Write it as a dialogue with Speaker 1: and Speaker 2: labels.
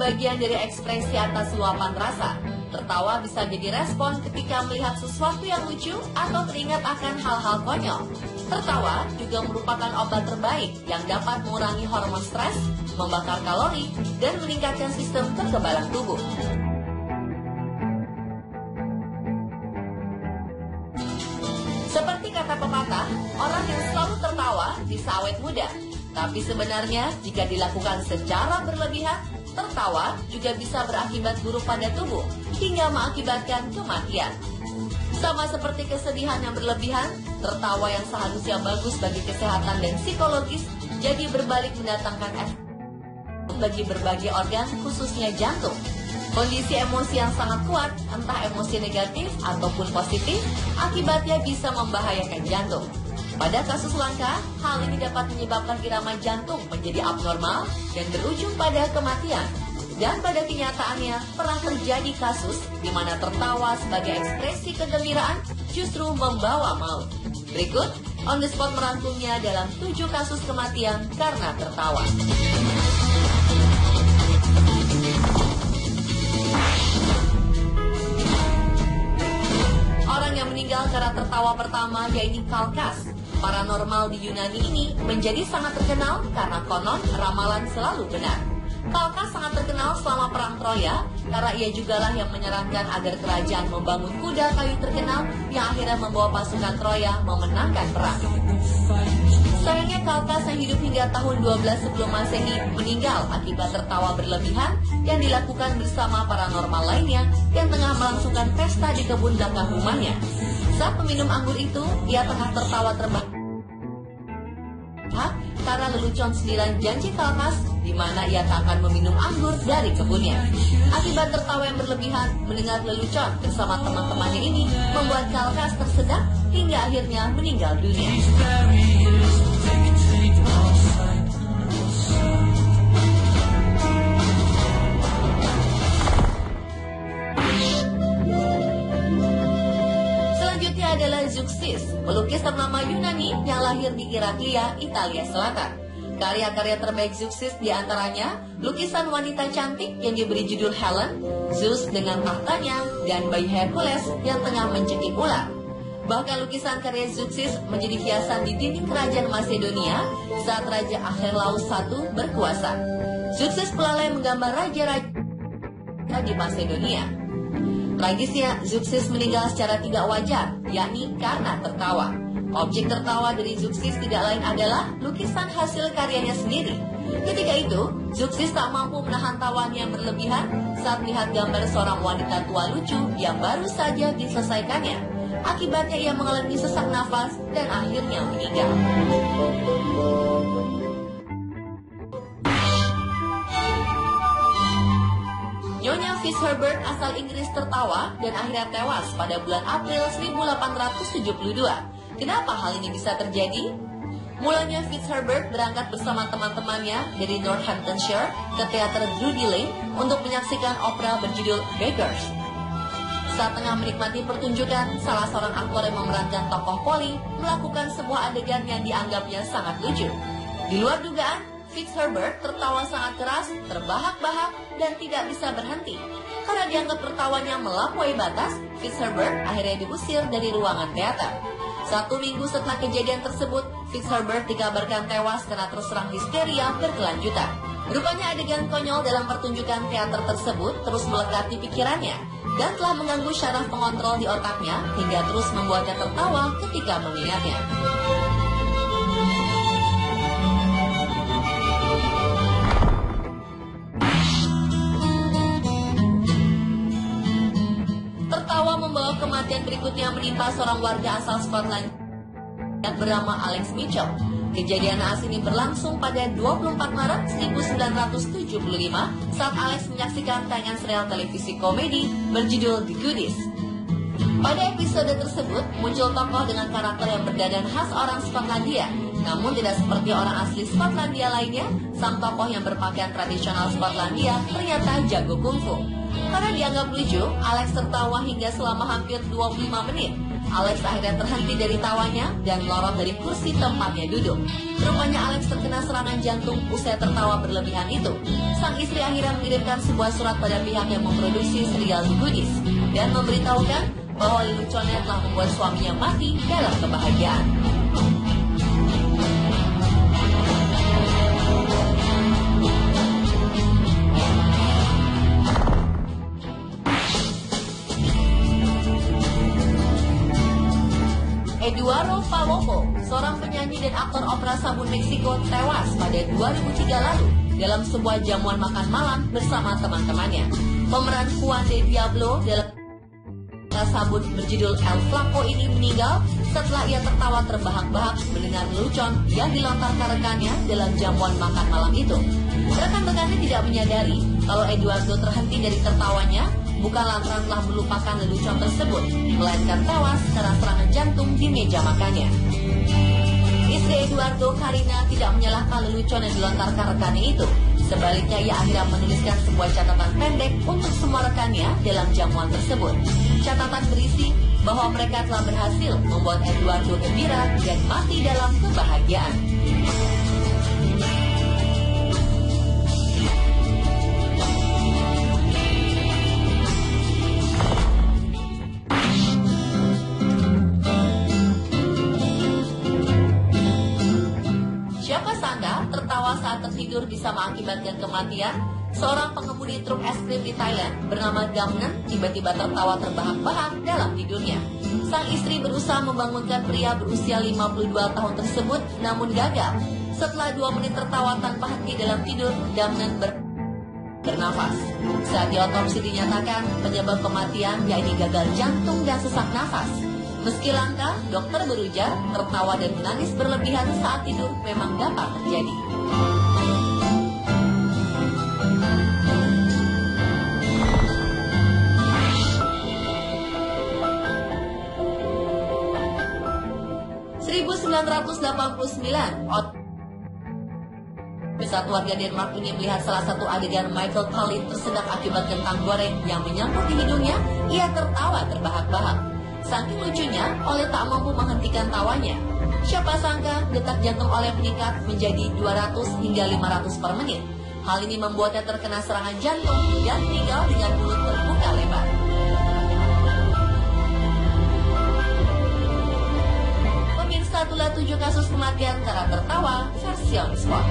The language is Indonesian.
Speaker 1: bagian dari ekspresi atas luapan rasa. Tertawa bisa jadi respon ketika melihat sesuatu yang lucu atau teringat akan hal-hal konyol. Tertawa juga merupakan obat terbaik yang dapat mengurangi hormon stres, membakar kalori, dan meningkatkan sistem kekebalan tubuh. Seperti kata pepatah, orang yang selalu tertawa bisa awet muda. Tapi sebenarnya jika dilakukan secara berlebihan, tertawa juga bisa berakibat buruk pada tubuh hingga mengakibatkan kematian. Sama seperti kesedihan yang berlebihan, tertawa yang seharusnya bagus bagi kesehatan dan psikologis jadi berbalik mendatangkan efek bagi berbagai organ khususnya jantung. Kondisi emosi yang sangat kuat, entah emosi negatif ataupun positif, akibatnya bisa membahayakan jantung. Pada kasus langka, hal ini dapat menyebabkan irama jantung menjadi abnormal dan berujung pada kematian. Dan pada kenyataannya, pernah terjadi kasus di mana tertawa sebagai ekspresi kegembiraan justru membawa maut. Berikut, On The Spot merangkumnya dalam 7 kasus kematian karena tertawa. Orang yang meninggal karena tertawa pertama yaitu Kalkas. Paranormal di Yunani ini menjadi sangat terkenal karena konon ramalan selalu benar. Kalkas sangat terkenal selama Perang Troya karena ia jugalah yang menyarankan agar kerajaan membangun kuda kayu terkenal yang akhirnya membawa pasukan Troya memenangkan perang. Sayangnya Kalkas yang hidup hingga tahun 12 sebelum Masehi meninggal akibat tertawa berlebihan yang dilakukan bersama paranormal lainnya yang tengah melangsungkan pesta di kebun belakang rumahnya. Saat meminum anggur itu, ia tengah tertawa terbahak karena lelucon senilan janji Kalkas di mana ia tak akan meminum anggur dari kebunnya. Akibat tertawa yang berlebihan, mendengar lelucon bersama teman-temannya ini membuat Kalkas tersedak hingga akhirnya meninggal dunia. Adalah Zeuxis, pelukis ternama Yunani yang lahir di Iraklia, Italia Selatan. Karya-karya terbaik Zeuxis diantaranya lukisan wanita cantik yang diberi judul Helen, Zeus dengan tahtanya, dan bayi Hercules yang tengah mencekik ular. Bahkan lukisan karya Zeuxis menjadi hiasan di dinding kerajaan Macedonia saat Raja Archelaus I berkuasa. Zeuxis pelalai menggambar raja-raja di Macedonia. Tragisnya, Zeuxis meninggal secara tidak wajar, yakni karena tertawa. Objek tertawa dari Zeuxis tidak lain adalah lukisan hasil karyanya sendiri. Ketika itu, Zeuxis tak mampu menahan tawanya yang berlebihan saat melihat gambar seorang wanita tua lucu yang baru saja diselesaikannya. Akibatnya ia mengalami sesak nafas dan akhirnya meninggal. Nyonya Fitzherbert asal Inggris tertawa dan akhirnya tewas pada bulan April 1872. Kenapa hal ini bisa terjadi? Mulanya Fitzherbert berangkat bersama teman-temannya dari Northamptonshire ke teater Drury Lane untuk menyaksikan opera berjudul Beggars. Saat tengah menikmati pertunjukan, salah seorang aktor yang memerankan tokoh Polly melakukan sebuah adegan yang dianggapnya sangat lucu. Di luar dugaan, Fitzherbert tertawa sangat keras, terbahak-bahak, dan tidak bisa berhenti. Karena dianggap tertawanya melampaui batas, Fitzherbert akhirnya diusir dari ruangan teater. 1 minggu setelah kejadian tersebut, Fitzherbert dikabarkan tewas karena terserang histeria berkelanjutan. Rupanya adegan konyol dalam pertunjukan teater tersebut terus melekat di pikirannya dan telah mengganggu syaraf pengontrol di otaknya hingga terus membuatnya tertawa ketika mengingatnya. Membawa kematian berikutnya menimpa seorang warga asal Scotland yang bernama Alex Mitchell. Kejadian naas ini berlangsung pada 24 Maret 1975 saat Alex menyaksikan tayangan serial televisi komedi berjudul The Goodies. Pada episode tersebut muncul tokoh dengan karakter yang berdandan khas orang Skotlandia. Namun tidak seperti orang asli Skotlandia lainnya, sang tokoh yang berpakaian tradisional Skotlandia ternyata jago kungfu. Karena dianggap lucu, Alex tertawa hingga selama hampir 25 menit. Alex akhirnya terhenti dari tawanya dan melorot dari kursi tempatnya duduk. Rupanya Alex terkena serangan jantung usai tertawa berlebihan itu. Sang istri akhirnya mengirimkan sebuah surat pada pihak yang memproduksi serial The Goodies dan memberitahukan bahwa leluconnya telah membuat suaminya mati dalam kebahagiaan. Eduardo Palomo, seorang penyanyi dan aktor opera sabun Meksiko, tewas pada 2003 lalu dalam sebuah jamuan makan malam bersama teman-temannya. Pemeran Juan de Diablo dalam sabun berjudul El Flaco ini meninggal setelah ia tertawa terbahak-bahak mendengar lelucon yang dilontarkan rekannya dalam jamuan makan malam itu. Rekan-rekannya tidak menyadari kalau Eduardo terhenti dari tertawanya bukan lantaran telah melupakan lelucon tersebut, melainkan tewas karena serangan jantung di meja makannya. Istri Eduardo, Karina, tidak menyalahkan lelucon yang dilontarkan rekannya itu. Sebaliknya, ia akhirnya menuliskan sebuah catatan pendek untuk semua rekannya dalam jamuan tersebut. Catatan berisi bahwa mereka telah berhasil membuat Eduardo gembira dan mati dalam kebahagiaan. Siapa sangka tertawa saat tertidur bisa mengakibatkan kematian? Seorang pengemudi truk es krim di Thailand bernama Damnen tiba-tiba tertawa terbahak-bahak dalam tidurnya. Sang istri berusaha membangunkan pria berusia 52 tahun tersebut, namun gagal. Setelah 2 menit tertawa tanpa henti dalam tidur, Damnen bernafas. Saat diotopsi dinyatakan penyebab kematian yakni gagal jantung dan sesak nafas. Meski langka, dokter berujar tertawa dan menangis berlebihan saat tidur memang dapat terjadi. Saat warga Denmark ini melihat salah satu adegan Michael Palin tersedak akibat kentang goreng yang menyangkut di hidungnya, ia tertawa terbahak-bahak. Saking lucunya, Ole tak mampu menghentikan tawanya. Siapa sangka detak jantung Ole meningkat menjadi 200 hingga 500 per menit. Hal ini membuatnya terkena serangan jantung dan meninggal dengan mulut terbuka lebar. Pemirsa, itulah 7 kasus kematian karena tertawa versi on spot.